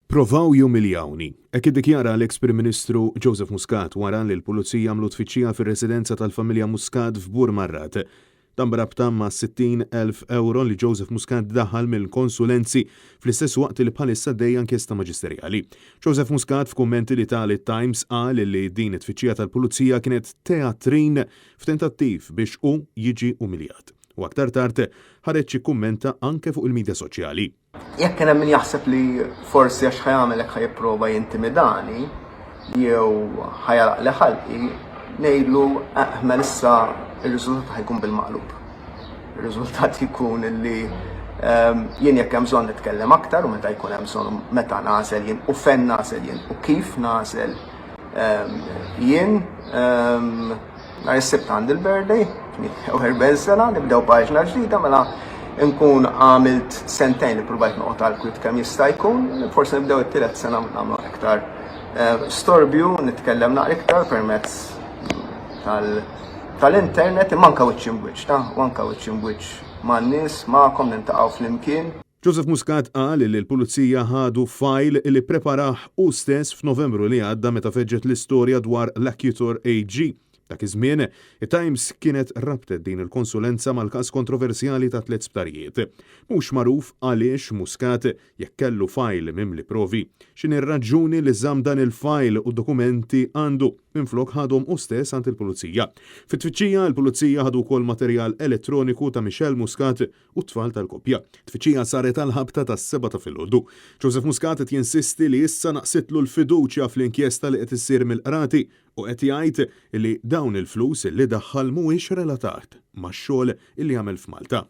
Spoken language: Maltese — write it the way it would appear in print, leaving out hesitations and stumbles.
Provaw jumiljawni. Hekk iddikjara l-eks-Prim Ministru Joseph Muscat wara li l-Pulizija għamlu tfittxija fir-residenza tal-familja Muscat f'Bur Marrat. Dan brabta ma' 60,000 euro li Joseph Muscat daħal mill-konsulenzi fl-istess waqt li bħalissa dejja inkjesta maġisterjali. Joseph Muscat f'kummenti li tal-Times qal li din it-tfittxija tal-Pulizija kienet teatrin f'tentattiv biex jiġi umiljat. U aktar tard ħareġ kummenta anke fuq il-medja soċjali. Jekk kien hemm min jaħseb li forsi għax ħajamel hekk ħajipprova jintimidani jew ħajalaq li ħalqi ngħidlu mela issa ir-riżultat ħajkun bil-maqlub. Ir-riżultat jkun li jien jekk hemm bżonn nitkellem aktar u meta jkun hemm bżonn meta nasel jien u fejn nasel jien u kif nasel jien nhar is-sibt għandi l-birthday, u 40 sena nibdew paġna ġdida mela nkun għamilt sentejn li provajt noqgħod għal-kwit kemm jista' jkun, forsi nibdew it-tielet sena nagħmlu iktar storbju, nitkellem naqra iktar permezz tal-internet imma anke wiċċ in wiċċ, u anke wiċċ in wiċċ man-nies magħkom nintaqgħu flimkien. Joseph Muscat qal li l-Pulizija ħadu fajl li preparaħ hu stess f'Novembru li għadda meta feġġet l-istorja dwar l-Accutor AG. Dak iż-żmien, it-Times kienet rabtet din il-konsulenza mal-każ kontroversjali ta' 3 sptarijiet. Mhux magħruf għaliex Muscat jekk kellu fajl mimli provi. X'inhi r-raġuni li żamm dan il-fajl u dokumenti għandu minflok ħadhom hu stess għand il-Pulizija. Fit-tfittxija l-Pulizija ħadu wkoll materjal elettroniku ta' Michel Muscat u tfal tal-koppja. Tfittxija saret għall-ħabta tas-7 ta' filgħodu. Joseph Muscat qed jinsisti li issa naqsitlu l-fiduċja fl-inkjesta li qed issir mill-qrati u qed jgħid li dawn il-flus li daħħal mhuwiex relatat max-xogħol li għamel f'Malta.